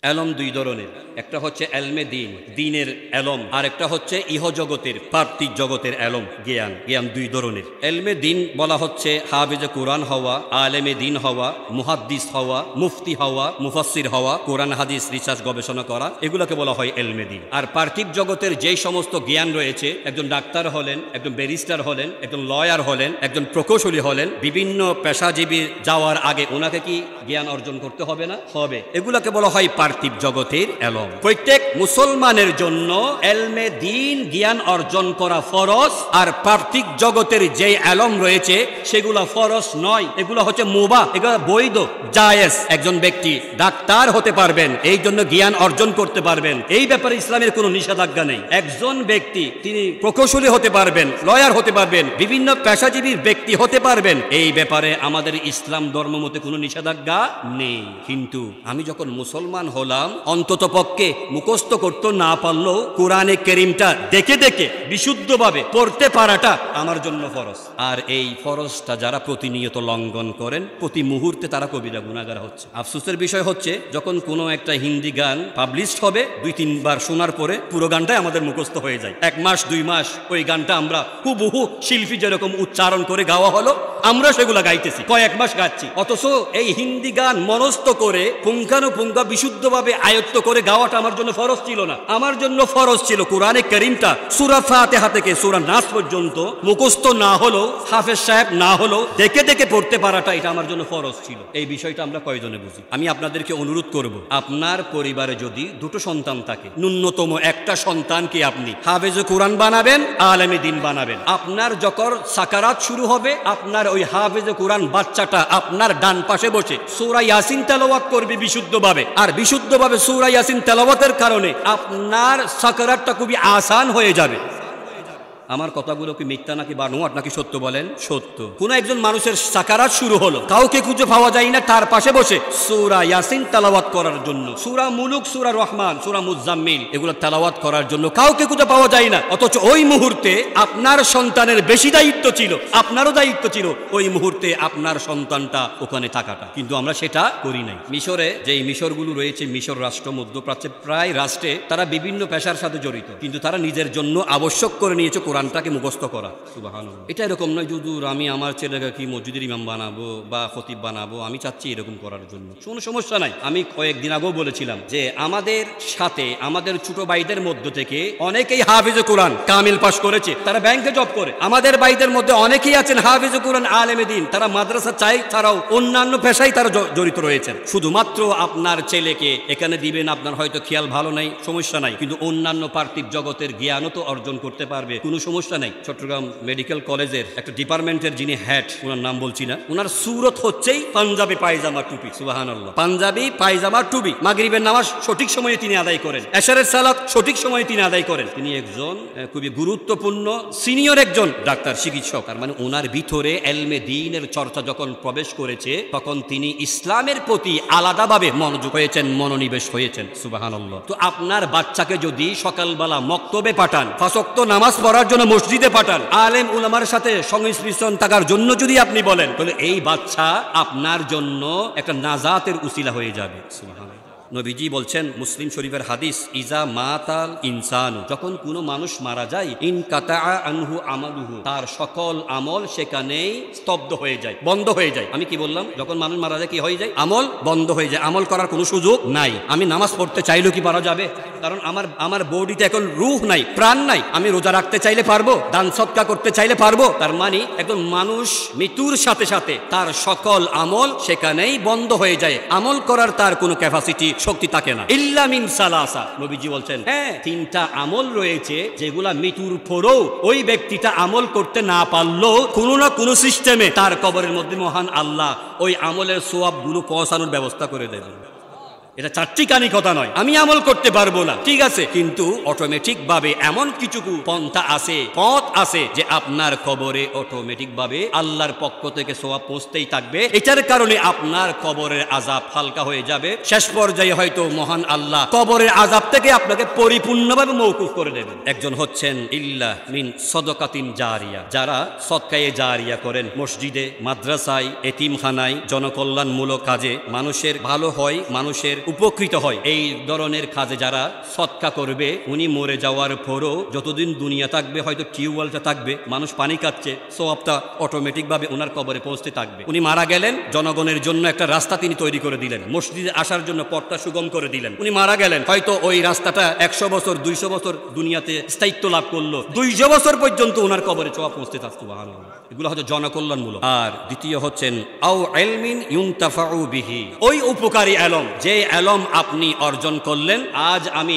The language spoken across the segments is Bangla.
এলম দুই ধরনের, একটা হচ্ছে এলমে দিন, দিনের এলম, আর একটা হচ্ছে ইহজগতের পার্থিব জগতের এলম, জ্ঞান। জ্ঞান দুই ধরনের। এলমে দিন বলা হচ্ছে হাফেজে কোরআন হওয়া, আলেমে দিন হওয়া, মুহাদ্দিস হওয়া, মুফতি হওয়া, মুফাসসির হওয়া, কোরআন হাদিস রিসার্চ গবেষণা করা, এগুলোকে বলা হয় এলমে দিন। আর পার্থিব জগতের যেই সমস্ত জ্ঞান রয়েছে, একজন ডাক্তার হলেন, একজন ব্যারিস্টার হলেন, একজন লয়ার হলেন, একজন প্রকৌশলী হলেন, বিভিন্ন পেশাজীবী যাওয়ার আগে ওনাকে কি জ্ঞান অর্জন করতে হবে না? হবে। এগুলাকে বলা হয় পার্থিব জগতের এলম। প্রত্যেক মুসলমানের জন্য এলমে দিন জ্ঞান অর্জন করা ফরজ, আর পার্থিব জগতের যে এলম রয়েছে সেগুলা ফরজ নয়, এগুলো হচ্ছে মুবাহ, এগুলো বৈধ, জায়েজ। একজন ব্যক্তি ডাক্তার হতে পারবেন, এই জন্য জ্ঞান অর্জন করতে পারবেন, এই ব্যাপারে ইসলামের কোনো নিষেধাজ্ঞা নেই। একজন ব্যক্তি তিনি প্রকৌশলী হতে পারবেন, লয়ার হতে পারবেন, বিভিন্ন পেশাজীবীর ব্যক্তি হতে পারবেন, এই ব্যাপারে আমাদের ইসলাম ধর্ম মতে কোনো নিষেধাজ্ঞা নেই। কিন্তু আমি যখন মুসলমান হলাম, অন্তত পক্ষে মুখস্থ করতে না পারলেও কোরআনে কারীমটা দেখে দেখে বিশুদ্ধভাবে পড়তে পারাটা আমার জন্য ফরজ। আর এই ফরজটা যারা প্রতিনিয়ত লঙ্ঘন করেন, প্রতি মুহূর্তে তারা কবিরা গুনাহগার হচ্ছে। আফসোসের বিষয় হচ্ছে, যখন কোনো একটা হিন্দি গান পাবলিশ হবে, 2-3 বার শোনার পরে পুরো গানটাই আমাদের মুখস্থ হয়ে যায়। 1 মাস 2 মাস ওই গানটা আমরা হুবহু শিল্পী যেরকম উচ্চারণ করে গাওয়া হলো, আমরা সেগুলো গাইতেছি, কয়েক মাস গাচ্ছি। অথচ এই হিন্দি গান মনস্থ করে পুঙ্খানুপুঙ্খ বিশুদ্ধভাবে আয়ত্ত করে গাওয়াটা আমার জন্য ফরজ ছিল না। আমার জন্য ফরজ ছিল কোরআনে কারীমটা সূরা ফাতিহা থেকে সূরা নাস পর্যন্ত মুখস্থ না হলো, হাফেজ সাহেব না হলো, দেখে দেখে পড়তে পারাটা, এটা আমার জন্য ফরজ ছিল। এই বিষয়টা আমরা কয়জনে বুঝি? আমি আপনাদেরকে অনুরোধ করব, আপনার পরিবারে যদি 2টো সন্তান থাকে, ন্যূনতম একটা সন্তানকে আপনি হাফেজে কোরআন বানাবেন, আলেমে দিন বানাবেন। আপনার যখন সাকারাত শুরু হবে, আপনার ওই হাফেজে কোরআন বাচ্চাটা আপনার ডান পাশে বসে সূরা ইয়াসিন তেলাওয়াত করবে বিশুদ্ধভাবে, আর বিশুদ্ধভাবে সূরা ইয়াসিন তেলাওয়াতের কারণে আপনার সাকারাতটা খুবই আসান হয়ে যাবে। আমার কথাগুলো কি মিথ্যা নাকি বানোয়াট নাকি সত্য বলেন? সত্য। কোন একজন মানুষের সাকারাত শুরু হলো, কাউকে খুঁজে পাওয়া যায় না তার পাশে বসে সূরা ইয়াসিন তেলাওয়াত করার জন্য, সূরা মুলুক, সূরা রহমান, সূরা মুজাম্মিল, এগুলো তেলাওয়াত করার জন্য কাউকে খুঁজে পাওয়া যায় না। অথচ ওই মুহূর্তে আপনার সন্তানের বেশি দায়িত্ব ছিল, আপনারও দায়িত্ব ছিল ওই মুহূর্তে আপনার সন্তানটা ওখানে থাকাটা, কিন্তু আমরা সেটা করি নাই। মিশরে যেই মিশরগুলো রয়েছে, মিশর রাষ্ট্র, মধ্যপ্রাচ্যে প্রায় রাষ্ট্রে তারা বিভিন্ন পেশার সাথে জড়িত, কিন্তু তারা নিজের জন্য আবশ্যক করে নিয়েছে কোরআনটাকে মুখস্থ করা। সুবহানাল্লাহ। এটা এরকম নয় হুজুর আমি আমার ছেলেকে কি মসজিদের ইমাম বানাবো বা খতিব বানাবো, আমি চাচ্ছি এরকম করার জন্য। কোনো সমস্যা নাই। আমি কয়েকদিন আগেও বলেছিলাম যে আমাদের সাথে আমাদের ছোট ভাইদের মধ্য থেকে অনেকেই হাফেজে কোরআন কামিল পাস করেছে, তারা ব্যাংকে জব করে। আমাদের ভাইদের মধ্যে অনেকেই আছেন হাফেজে কোরআন, আলেমে দিন, তারা মাদ্রাসা চাই ছাড়াও অন্যান্য পেশায় তারা জড়িত রয়েছেন। শুধুমাত্র আপনার ছেলেকে এখানে দিবেন, আপনার হয়তো খেয়াল ভালো নাই, সমস্যা নাই, কিন্তু অন্যান্য পার্থিব জগতের জ্ঞানও তো অর্জন করতে পারবে, কোনো সমস্যা নাই। চট্টগ্রাম মেডিকেল কলেজের একটা ডিপার্টমেন্টের যিনি হেড, ওনার নাম বলছি না, ওনার সুরত হচ্ছেই পাঞ্জাবি পায়জামা টুপি। সুবহানাল্লাহ। পাঞ্জাবি পায়জামা টুপি। মাগরিবের নামাজ সঠিক সময়ে তিনি আদায় করেন, এশারের সালাত সঠিক সময়ে তিনি আদায় করেন। তিনি একজন খুবই গুরুত্বপূর্ণ সিনিয়র একজন ডাক্তার, চিকিৎসক। তার মানে ওনার ভিতরে এলমে দ্বীনের চর্চা যখন প্রবেশ করেছে, তখন তিনি ইসলামের প্রতি আলাদাভাবে মনোযোগ হয়েছেন, মনোনিবেশ হয়েছেন। সুবহানাল্লাহ। তো আপনার বাচ্চাকে যদি সকালবেলা মক্তবে পাঠান, 5 ওয়াক্ত নামাজ পড়ার জন্য মসজিদে পাঠান, আলেম উলামার সাথে সংমিশ্রণ থাকার জন্য যদি আপনি বলেন, তাহলে এই বাচ্চা আপনার জন্য একটা নাজাতের উসিলা হয়ে যাবে। সুবহানাল্লাহ। নবীজি বলছেন, মুসলিম শরীফের হাদিস, ইজা মাতাল ইনসানু, যখন কোনো মানুষ মারা যায়, ইন কাতা আনহু আমালুহু, তার সকল আমল সেখানেই স্তব্ধ হয়ে যায়, বন্ধ হয়ে যায়। আমি কি বললাম? যখন মানুষ মারা যায় কি হয়ে যায়? আমল বন্ধ হয়ে যায়, আমল করার কোনো সুযোগ নাই। আমি নামাজ পড়তে চাইলেও কি পারা যাবে? কারণ আমার বডিতে এখন রূহ নাই, প্রাণ নাই। আমি রোজা রাখতে চাইলে পারবো, দান সদকা করতে চাইলে পারবো। তার মানে একজন মানুষ মৃত্যুর সাথে সাথে তার সকল আমল সেখানেই বন্ধ হয়ে যায়, আমল করার তার কোনো ক্যাপাসিটি, শক্তি থাকে না। ইল্লা মিন সালাসা, নবীজি বলছেন, হ্যাঁ 3টা আমল রয়েছে যেগুলা মৃত্যুর পরেও ওই ব্যক্তিটা আমল করতে না পারলেও কোনো না কোনো সিস্টেমে তার কবরের মধ্যে মহান আল্লাহ ওই আমলের সওয়াবগুলো পৌঁছানোর ব্যবস্থা করে দেবেন। এটা চারটিখানি কথা নয়, আমি আমল করতে পারবো না, ঠিক আছে, কিন্তু অটোমেটিক ভাবে এমন কিছু পন্থা আছে, পথ আছে যে আপনার কবরে অটোমেটিক ভাবে আল্লাহর পক্ষ থেকে সওয়াব পৌঁছতেই থাকবে। এটার কারণে আপনার কবরের আযাব হালকা হয়ে যাবে। শেষ পর্যায়ে হয়তো মহান আল্লাহ কবরের আযাব থেকে আপনাকে পরিপূর্ণভাবে মওকুফ করে দেবেন। একজন হচ্ছেন ইল্লা মিন সাদাকাতিন জারিয়া, যারা সদকায়ে জারিয়া করেন, মসজিদে, মাদ্রাসায়, এতিমখানায়, জনকল্যাণমূলক কাজে মানুষের ভালো হয়, মানুষের উপকৃত হয়। এই ধরনের কাজে যারা সৎকা করবে, উনি মরে যাওয়ার পরও যতদিন দুনিয়া থাকবে, হয়তো টিউবওয়েলটা থাকবে, মানুষ পানি খাচ্ছে, সওয়াবটা অটোমেটিকভাবে ওনার কবরে পৌঁছতে থাকবে। উনি মারা গেলেন, জনগণের জন্য একটা রাস্তা তিনি তৈরি করে দিলেন, মসজিদে আসার জন্য পথটা সুগম করে দিলেন। উনি মারা গেলেন, হয়তো ওই রাস্তাটা 100 বছর 200 বছর দুনিয়াতে স্থায়িত্ব লাভ করলো, 200 বছর পর্যন্ত ওনার কবরে ছোঁয়া পৌঁছতে থাকতো। সুবহানাল্লাহ। এগুলো হচ্ছে জনকল্যাণমূলক। আর দ্বিতীয় হচ্ছেন আও ইলমিন ইউনতাফাউ বিহি, ওই উপকারী ইলম, যে ইলম আপনি অর্জন করলেন। আজ আমি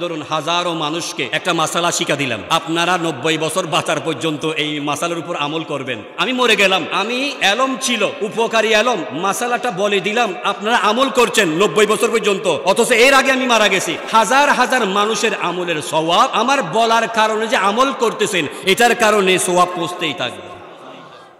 ধরুন হাজারো মানুষকে একটা মাসালা শিখা দিলাম, আপনারা 90 বছর বাঁচার পর্যন্ত এই মাসালার উপর আমল করবেন। আমি মরে গেলাম, আমি ইলম ছিল উপকারী ইলম, মাসালাটা বলে দিলাম, আপনারা আমল করছেন 90 বছর পর্যন্ত, অথচ এর আগে আমি মারা গেছি। হাজার হাজার মানুষের আমলের সওয়াব আমার বলার কারণে যে আমল করতেছেন, এটার কারণে সওয়াব পৌঁছতেই থাকবে।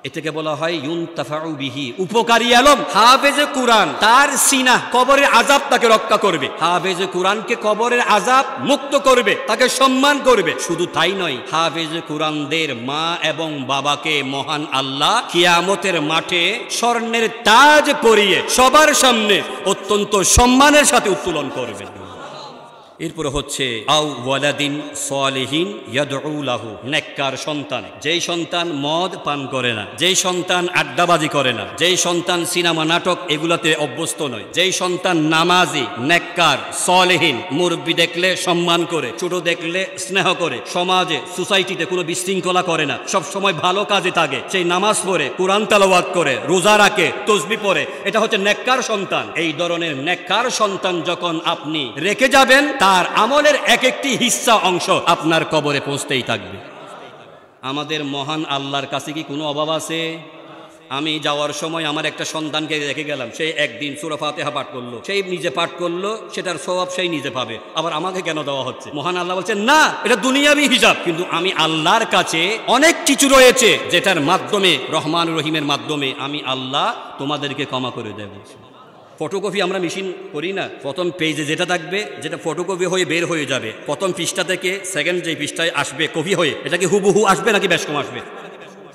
এটাকে বলা হয় ইউনতাফাউ বিহি, উপকারী ইলম। হাফেজে কুরআন, তার সিনা কবরের আযাব তাকে রক্ষা করবে। হাফেজে কুরআনকে কবরের আযাব মুক্ত করবে, তাকে সম্মান করবে। শুধু তাই নয়, হাফেজে কুরআনদের মা এবং বাবাকে মহান আল্লাহ কিয়ামতের মাঠে স্বর্ণের তাজ পরিয়ে সবার সামনে অত্যন্ত সম্মানের সাথে উত্তোলন করবেন। এরপরে হচ্ছে আও ওয়ালাদিন সালিহিন ইয়াদউ লাহু, নেককার সন্তান, যেই সন্তান মদ পান করে না, যেই সন্তান আড্ডাবাজি করে না, যেই সন্তান সিনেমা নাটক এগুলাতে অভ্যস্ত নয়, যেই সন্তান নামাজি, নেককার, সালেহিন, মুরব্বি দেখলে সম্মান করে, ছোট দেখলে স্নেহ করে, সমাজে সোসাইটিতে কোনো বিশৃঙ্খলা করে না, সব সময় ভালো কাজে থাকে, সেই নামাজ পড়ে, কোরআন তেলাওয়াত করে, রোজা রাখে, তাসবিহ পড়ে, এটা হচ্ছে নেককার সন্তান। এই ধরনের নেককার সন্তান যখন আপনি রেখে যাবেন, তার আমলের এক একটি হিস্সা অংশ আপনার কবরে পৌঁছতেই থাকবে। আমাদের মহান আল্লাহর কাছে কি কোনো অভাব আছে? আমি যাওয়ার সময় আমার একটা সন্তানকে রেখে গেলাম, সেই একদিন সূরা ফাতিহা পাঠ করলো, সেই নিজে পাঠ করলো, সেটার সওয়াব সেই নিজে পাবে, আবার আমাকে কেন দেওয়া হচ্ছে? মহান আল্লাহ বলছেন না, এটা দুনিয়াবি হিসাব, কিন্তু আমি আল্লাহর কাছে অনেক কিছু রয়েছে যেটার মাধ্যমে, রহমান রহিমের মাধ্যমে আমি আল্লাহ তোমাদেরকে ক্ষমা করে দেব। ফটোকপি আমরা মেশিন করি না, প্রথম পেজে যেটা থাকবে, যেটা ফটোকপি হয়ে বের হয়ে যাবে, প্রথম পৃষ্ঠা থেকে সেকেন্ড যে পৃষ্ঠায় আসবে কপি হয়ে, এটা কি হুবহু আসবে নাকি বেশ কম আসবে?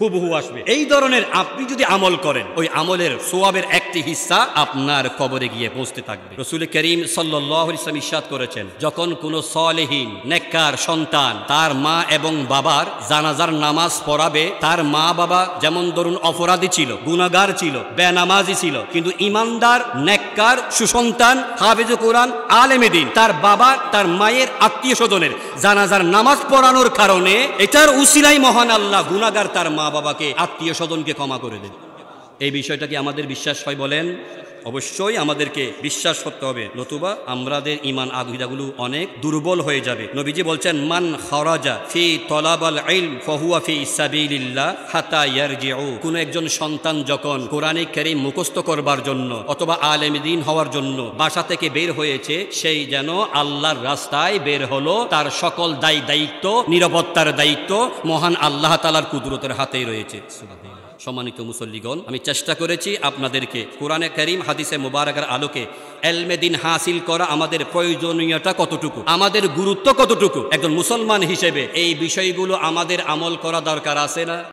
হুবহু আসবে। এই ধরনের আপনি যদি আমল করেন, ওই আমলের সওয়াবের একটি হিস্সা আপনার কবরে গিয়ে পৌঁছতে থাকবে। রাসূল করিম সাল্লাল্লাহু আলাইহি ওয়াসাল্লাম ইরশাদ করেছেন, যখন কোনো সালেহিন নেককার সন্তান তার মা এবং বাবার জানাজার নামাজ পড়াবে, তার মা বাবা যেমন ধরুন অপরাধী ছিল, গুনাহগার ছিল, বেনামাজি ছিল, কিন্তু ইমানদার, নেককার, সুসন্তান, হাফেজে কোরআন, আলেমে দ্বীন, তার বাবা তার মায়ের আত্মীয় স্বজনের জানাজার নামাজ পড়ানোর কারণে, এটার উসিলায় মহান আল্লাহ গুনাহগার তার মা বাবাকে, আত্মীয় স্বজনকে ক্ষমা করে দেন। এই বিষয়টা কি আমাদের বিশ্বাস হয় বলেন? অবশ্যই আমাদেরকে বিশ্বাস করতে হবে, নতুবা আমাদের ঈমান আকীদাগুলো অনেক দুর্বল হয়ে যাবে। নবীজি বলছেন, মান খারাজা ফি তলাবাল ইলম ফাহুয়া ফি সাবিলিল্লাহ হাত্তা ইয়ারজিউ, কোন একজন সন্তান যখন কোরআনে কারীম মুখস্থ করবার জন্য অথবা আলেম দ্বীন হওয়ার জন্য বাসা থেকে বের হয়েছে, সেই যেন আল্লাহর রাস্তায় বের হলো, তার সকল দায়িত্ব, নিরাপত্তার দায়িত্ব মহান আল্লাহ তাআলার কুদরতের হাতেই রয়েছে। সুবহানাল্লাহ। সম্মানিত মুসল্লিগণ, আমি চেষ্টা করেছি আপনাদেরকে কোরআনে কারীম হাদিসে মুবারাকার আলোকে ইলমে দ্বীন হাসিল করা আমাদের প্রয়োজনীয়তা কতটুকু, আমাদের গুরুত্ব কতটুকু, একজন মুসলমান হিসেবে এই বিষয়গুলো আমাদের আমল করা দরকার আছে না?